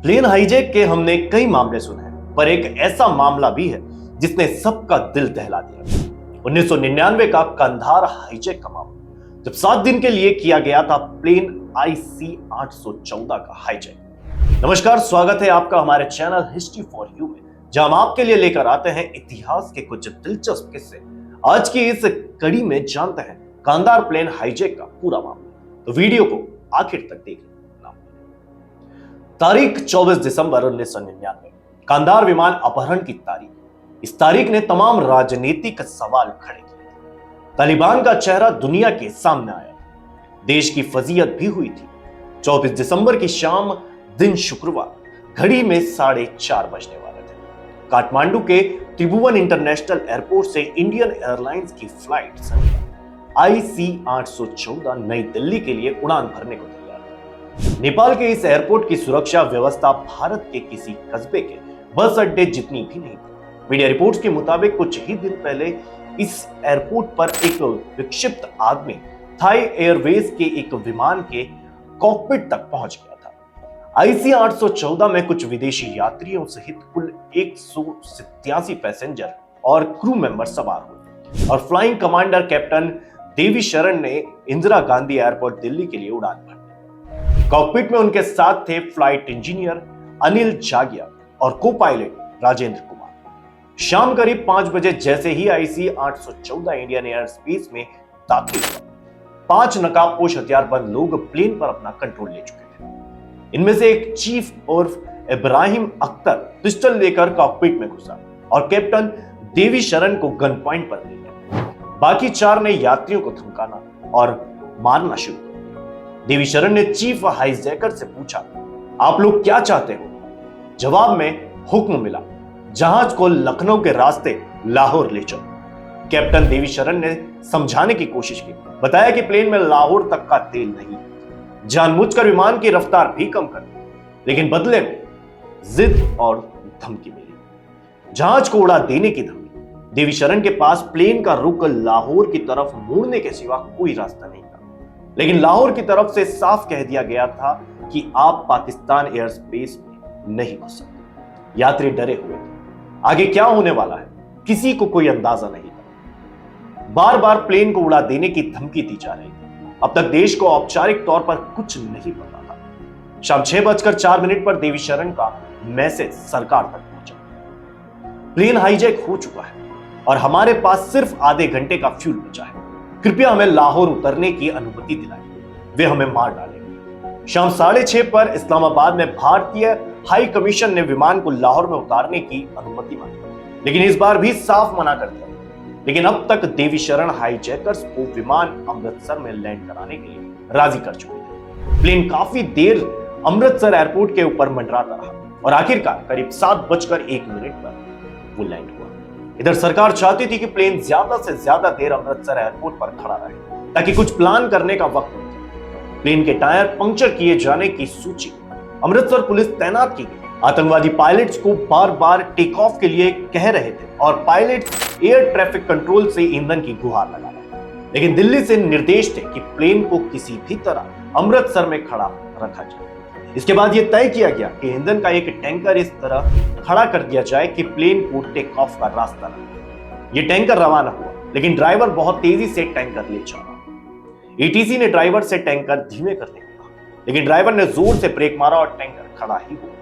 Plane hijack के हमने कई मामले सुने हैं, पर एक ऐसा मामला भी है जिसने सबका दिल दहला दिया। 1999 का कंधार हाईजैक का मामला, जब 7 दिन के लिए किया गया था प्लेन IC 814 का हाईजैक। नमस्कार, स्वागत है आपका हमारे चैनल हिस्ट्री फॉर यू में, जहां हम आपके लिए लेकर आते हैं इतिहास के कुछ दिलचस्प किस्से। आज की इस कड़ी में जानते हैं कंधार प्लेन हाईजैक का पूरा मामला, तो वीडियो को आखिर तक देखें। तारीख 24 दिसंबर 1999, कंधार विमान अपहरण की तारीख। इस तारीख ने तमाम राजनीतिक सवाल खड़े किए। तालिबान का चेहरा दुनिया के सामने आया, देश की फजीयत भी हुई थी। 24 दिसंबर की शाम, दिन शुक्रवार, घड़ी में 4:30 बजने वाले थे। काठमांडू के त्रिभुवन इंटरनेशनल एयरपोर्ट से इंडियन एयरलाइंस की फ्लाइट संख्या IC 814 नई दिल्ली के लिए उड़ान भरने को। नेपाल के इस एयरपोर्ट की सुरक्षा व्यवस्था भारत के किसी कस्बे के बस अड्डे जितनी भी नहीं थी। मीडिया रिपोर्ट्स के मुताबिक कुछ ही दिन पहले इस एयरपोर्ट पर एक विक्षिप्त आदमी थाई एयरवेज के एक विमान के कॉकपिट तक पहुंच गया था। IC 814 में कुछ विदेशी यात्रियों सहित कुल 187 पैसेंजर और क्रू मेंबर सवार हुए और फ्लाइंग कमांडर कैप्टन देवी शरण ने इंदिरा गांधी एयरपोर्ट दिल्ली के लिए उड़ान भरी। कॉकपिट में उनके साथ थे फ्लाइट इंजीनियर अनिल जागिया और को पायलट राजेंद्र कुमार। शाम करीब 5 बजे जैसे ही IC 814 इंडियन एयर स्पेस में दाखिल हुआ, 5 नकाबपोश हथियारबंद लोग प्लेन पर अपना कंट्रोल ले चुके थे। इनमें से एक चीफ उर्फ इब्राहिम अख्तर पिस्टल लेकर कॉकपिट में घुसा और कैप्टन देवी शरण को गन पॉइंट पर ले गया। बाकी 4 ने यात्रियों को धमकाना और मारना शुरू किया। देवी शरण ने चीफ हाईजैकर से पूछा, आप लोग क्या चाहते हो? जवाब में हुक्म मिला, जहाज को लखनऊ के रास्ते लाहौर ले चलो। कैप्टन देवी शरण ने समझाने की कोशिश की, बताया कि प्लेन में लाहौर तक का तेल नहीं, जानबूझकर विमान की रफ्तार भी कम कर दी, लेकिन बदले में जिद और धमकी मिली, जहाज को उड़ा देने की धमकी। देवी शरण के पास प्लेन का रुख लाहौर की तरफ मोड़ने के सिवा कोई रास्ता नहीं था, लेकिन लाहौर की तरफ से साफ कह दिया गया था कि आप पाकिस्तान एयर स्पेस में नहीं घुस सकते। यात्री डरे हुए थे, आगे क्या होने वाला है किसी को कोई अंदाजा नहीं था। बार बार प्लेन को उड़ा देने की धमकी दी जा रही थी। अब तक देश को औपचारिक तौर पर कुछ नहीं पता था। शाम 6:04 पर देवी शरण का मैसेज सरकार तक पहुंचा, प्लेन हाईजैक हो चुका है और हमारे पास सिर्फ आधे घंटे का फ्यूल बचा है, कृपया हमें लाहौर उतरने की अनुमति दिलाएं, वे हमें मार डालेंगे। शाम 6:30 पर इस्लामाबाद में भारतीय हाई कमीशन ने विमान को लाहौर में उतारने की अनुमति मांगी, लेकिन इस बार भी साफ मना कर दिया। लेकिन अब तक देवी शरण हाईजैकर्स को विमान अमृतसर में लैंड कराने के लिए राजी कर चुके थे। प्लेन काफी देर अमृतसर एयरपोर्ट के ऊपर मंडराता रहा और आखिरकार करीब 7:01 पर वो लैंड हुआ। इधर सरकार चाहती थी कि प्लेन ज्यादा से ज्यादा देर अमृतसर एयरपोर्ट पर खड़ा रहे ताकि कुछ प्लान करने का वक्त मिले। प्लेन के टायर पंक्चर किए जाने की सूची अमृतसर पुलिस तैनात की गई। आतंकवादी पायलट्स को बार बार टेक ऑफ के लिए कह रहे थे और पायलट एयर ट्रैफिक कंट्रोल से ईंधन की गुहार लगा रहे, लेकिन दिल्ली से निर्देश थे कि प्लेन को किसी भी तरह अमृतसर में खड़ा रखा जाए। इसके बाद यह तय किया गया कि ईंधन का एक टैंकर इस तरह खड़ा कर दिया जाए कि प्लेन को टेक ऑफ का रास्ता लगे। यह टैंकर रवाना हुआ, लेकिन ड्राइवर बहुत तेजी से टैंकर ले जा रहा। ATC ने ड्राइवर से टैंकर धीमे करने को कहा, लेकिन ड्राइवर ने जोर से ब्रेक मारा और टैंकर खड़ा ही हुआ।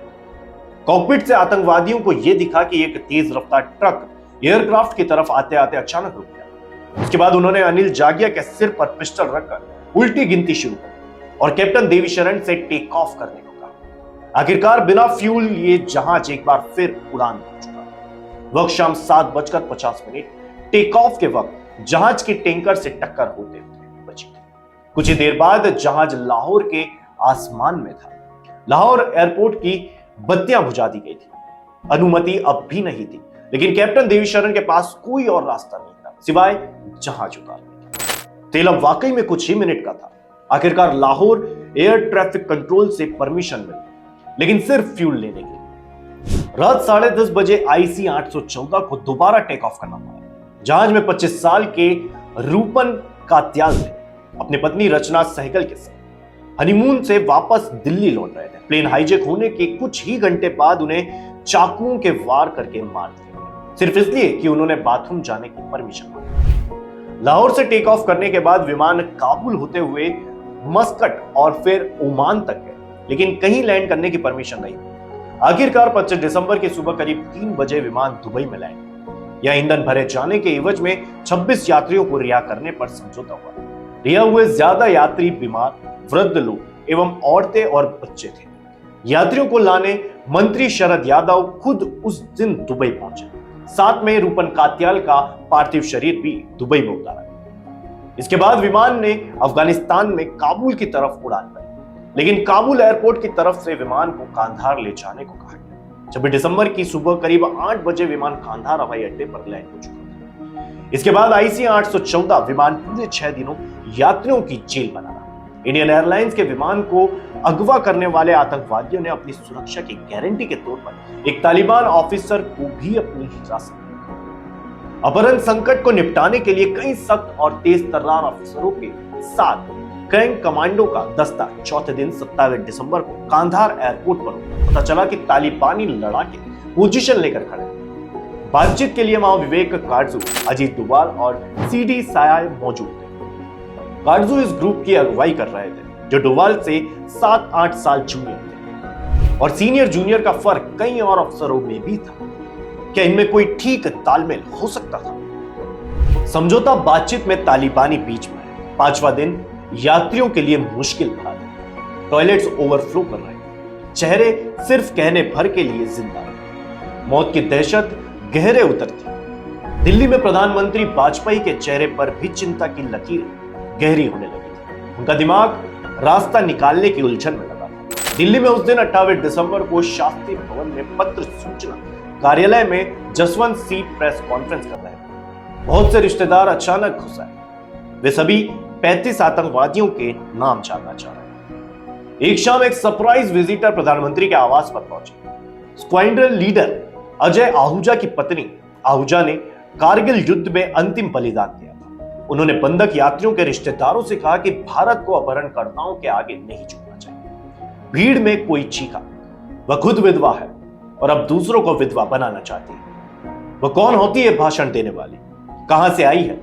कॉकपिट से आतंकवादियों को यह दिखा कि एक तेज रफ्तार ट्रक एयरक्राफ्ट की तरफ आते आते अचानक रुक गया। उसके बाद उन्होंने अनिल जागिया के सिर पर पिस्टल रखकर उल्टी गिनती शुरू कर और कैप्टन देवी शरण से टेक ऑफ करने को कहा। आखिरकार बिना फ्यूल ये जहाज एक बार फिर उड़ान भर चुका। वक्त शाम 7:50। टेक ऑफ के वक्त जहाज के टैंकर से टक्कर होते हुए बची थी। कुछ ही देर बाद जहाज लाहौर के आसमान में था। लाहौर एयरपोर्ट की बत्तियां बुझा दी गई थी। अनुमति अब भी नहीं थी, लेकिन कैप्टन देवी शरण के पास कोई और रास्ता नहीं था सिवाय जहाज उतारने। तेल अब वाकई में कुछ ही मिनट का था। आखिरकार लाहौर एयर ट्रैफिक कंट्रोल से परमिशन मिली, लेकिन सिर्फ फ्यूल लेने की। रात 10:30 बजे IC 814 को दोबारा टेक ऑफ करना पड़ा। जहाज में 25 साल के रूपन कात्याल थे, अपनी पत्नी रचना सहगल के साथ। हनीमून से वापस दिल्ली लौट रहे थे। प्लेन हाईजैक होने के कुछ ही घंटे बाद उन्हें चाकुओं के वार करके मार दिया गया, सिर्फ इसलिए कि उन्होंने बाथरूम जाने की परमिशन मांगी। लाहौर से टेक ऑफ करने के बाद विमान काबुल होते हुए मस्कट और फिर ओमान तक गए, लेकिन कहीं लैंड करने की परमिशन नहीं। आखिरकार 25 दिसंबर की सुबह करीब 3 बजे विमान दुबई में लैंड। यह ईंधन भरे जाने के एवज में 26 यात्रियों को रिहा करने पर समझौता हुआ। रिहा हुए ज्यादा यात्री बीमार, वृद्ध लोग एवं औरतें और बच्चे थे। यात्रियों को लाने मंत्री शरद यादव खुद उस दिन दुबई पहुंचे। साथ में रूपन कात्याल का पार्थिव शरीर भी दुबई में उतारा गया। इसके बाद विमान ने अफगानिस्तान में काबुल की तरफ उड़ान भरी, लेकिन काबुल एयरपोर्ट की तरफ से विमान को कांधार ले जाने को कहा गया। 26 दिसंबर की सुबह करीब 8 बजे विमान कांधार हवाई अड्डे पर लैंड हो चुका था। इसके बाद IC 814 विमान पूरे 6 दिनों यात्रियों की जेल बना रहा। इंडियन एयरलाइंस के विमान को अगवा करने वाले आतंकवादियों ने अपनी सुरक्षा की गारंटी के तौर पर एक तालिबान ऑफिसर को भी अपनी हिरासत में रखा। अपहरण संकट को निपटाने के लिए कई सख्त और तेज तर्रार अफसरों के साथ क्रैंक कमांडो का दस्ता चौथे दिन 27 दिसंबर को कांधार एयरपोर्ट पर उतरा। पता चला कि तालिबानी लड़ाके पोजीशन लेकर खड़े हैं। बातचीत के लिए वहां विवेक काटजू, अजीत डोभाल और CD सायाय मौजूद थे। काटजू इस ग्रुप की अगुवाई कर रहे थे, जो डोभाल से 7-8 साल जूनियर थे, और सीनियर जूनियर का फर्क कई और अफसरों में भी था। क्या इनमें कोई ठीक तालमेल हो सकता था? समझौता बातचीत में तालिबानी बीच में है। 5वां दिन यात्रियों के लिए मुश्किल भरा था। टॉयलेट्स ओवरफ्लो कर रहे थे, चेहरे सिर्फ कहने भर के लिए जिंदा थे। मौत की दहशत गहरे उतरती। दिल्ली में प्रधानमंत्री वाजपेयी के चेहरे पर भी चिंता की लकीरें गहरी होने लगी थी। उनका दिमाग रास्ता निकालने की उलझन में लगा था। दिल्ली में उस दिन 28 दिसंबर को शास्त्री भवन में पत्र सूचना कार्यालय में जसवंत सिंह प्रेस कॉन्फ्रेंस कर रहे थे। बहुत से रिश्तेदार अचानक घुस आए। वे सभी 35 आतंकवादियों के नाम जानना चाह रहे हैं। एक शाम एक सरप्राइज विजिटर प्रधानमंत्री के आवास पर पहुंचे। स्क्वाड्रन लीडर अजय आहूजा की पत्नी आहूजा ने कारगिल युद्ध में अंतिम बलिदान दिया था। उन्होंने बंधक यात्रियों के रिश्तेदारों से कहा कि भारत को अपहरणकर्ताओं के आगे नहीं झुकना चाहिए। भीड़ में कोई चीखा, वह खुद विधवा है और अब दूसरों को विधवा बनाना चाहती है। वह कौन होती है भाषण देने वाली? कहां से आई है?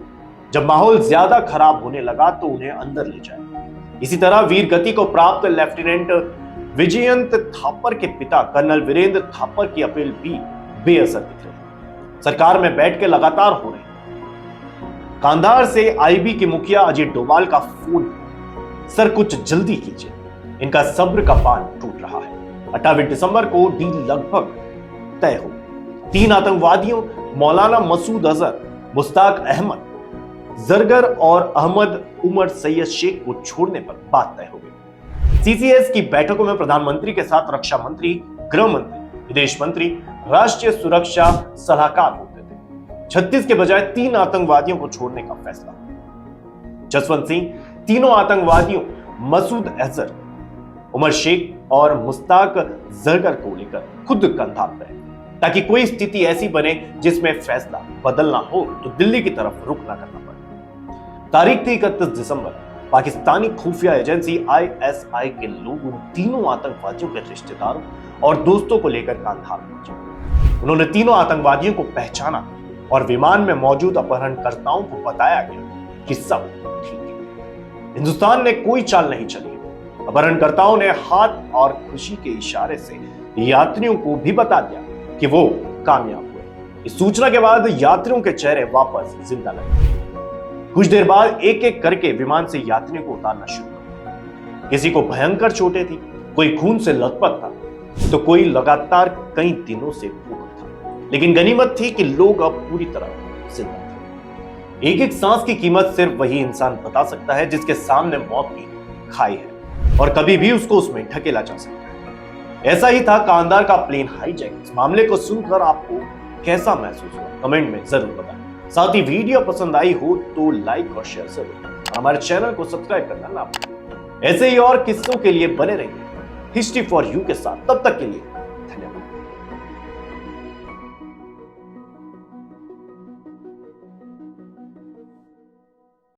जब माहौल ज्यादा खराब होने लगा तो उन्हें अंदर ले जाए। इसी तरह वीर गति को प्राप्त लेफ्टिनेंट विजयंत थापर के पिता कर्नल वीरेंद्र थापर की अपील भी बेअसर दिख रही। सरकार में बैठ के लगातार हो रही। कांधार से IB के मुखिया अजीत डोभाल का फोन, सर कुछ जल्दी कीजिए, इनका सब्र का बांध टूट रहा है। 28 दिसंबर को डील लगभग तय हो। 3 आतंकवादियों मौलाना मसूद अजहर, मुश्ताक अहमद, जरगर और अहमद उमर सैयद शेख को छोड़ने पर बात तय हो गई। CCS की बैठकों में प्रधानमंत्री के साथ रक्षा मंत्री, गृह मंत्री, विदेश मंत्री, राष्ट्रीय सुरक्षा सलाहकार होते थे। 36 के बजाय 3 आतंकवादियों को छोड़ने का फैसला। जसवंत सिंह तीनों आतंकवादियों मसूद अजहर, उमर शेख और मुश्ताक जरगर को लेकर खुद कंधा पे, ताकि कोई स्थिति ऐसी बने जिसमें फैसला बदलना हो तो दिल्ली की तरफ रुख ना करना पड़े। तारीख थी 31 दिसंबर। पाकिस्तानी खुफिया एजेंसी ISI के लोग उन तीनों आतंकवादियों के रिश्तेदारों और दोस्तों को लेकर कांधार पहुंचे। उन्होंने तीनों आतंकवादियों को पहचाना और विमान में मौजूद अपहरणकर्ताओं को बताया गया कि सब ठीक है। हिंदुस्तान ने कोई चाल नहीं चली। अपहरणकर्ताओं ने हाथ और खुशी के इशारे से यात्रियों को भी बता दिया कि वो कामयाब हुए। इस सूचना के बाद यात्रियों के चेहरे वापस जिंदा लगे। कुछ देर बाद एक एक करके विमान से यात्रियों को उतारना शुरू किया। किसी को भयंकर चोटें थी, कोई खून से लथपथ था, तो कोई लगातार कई दिनों से भूखा था। लेकिन गनीमत थी कि लोग अब पूरी तरह जिंदा थे। एक एक सांस की कीमत सिर्फ वही इंसान बता सकता है जिसके सामने मौत की खाई है और कभी भी उसको उसमें ढकेला जा सकता है। ऐसा ही था कांधार का प्लेन हाईजैक। इस मामले को सुनकर आपको कैसा महसूस हुआ, कमेंट में जरूर बताएं। साथ ही वीडियो पसंद आई हो तो लाइक और शेयर जरूर। हमारे चैनल को सब्सक्राइब करना ना भूलें। ऐसे ही और किस्सों के लिए बने रहिए हिस्ट्री फॉर यू के साथ। तब तक के लिए